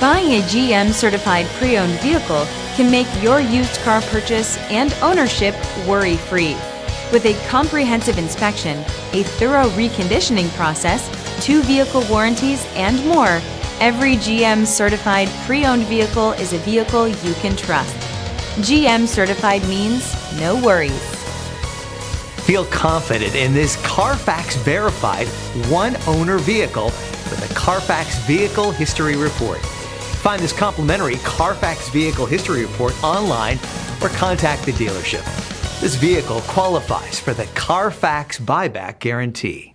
Buying a GM certified pre-owned vehicle can make your used car purchase and ownership worry-free. With a comprehensive inspection, a thorough reconditioning process, 2 vehicle warranties, and more, every GM certified pre-owned vehicle is a vehicle you can trust. GM certified means no worries. Feel confident in this Carfax verified one-owner vehicle with a Carfax Vehicle History Report. Find this complimentary Carfax Vehicle History Report online or contact the dealership. This vehicle qualifies for the Carfax Buyback Guarantee.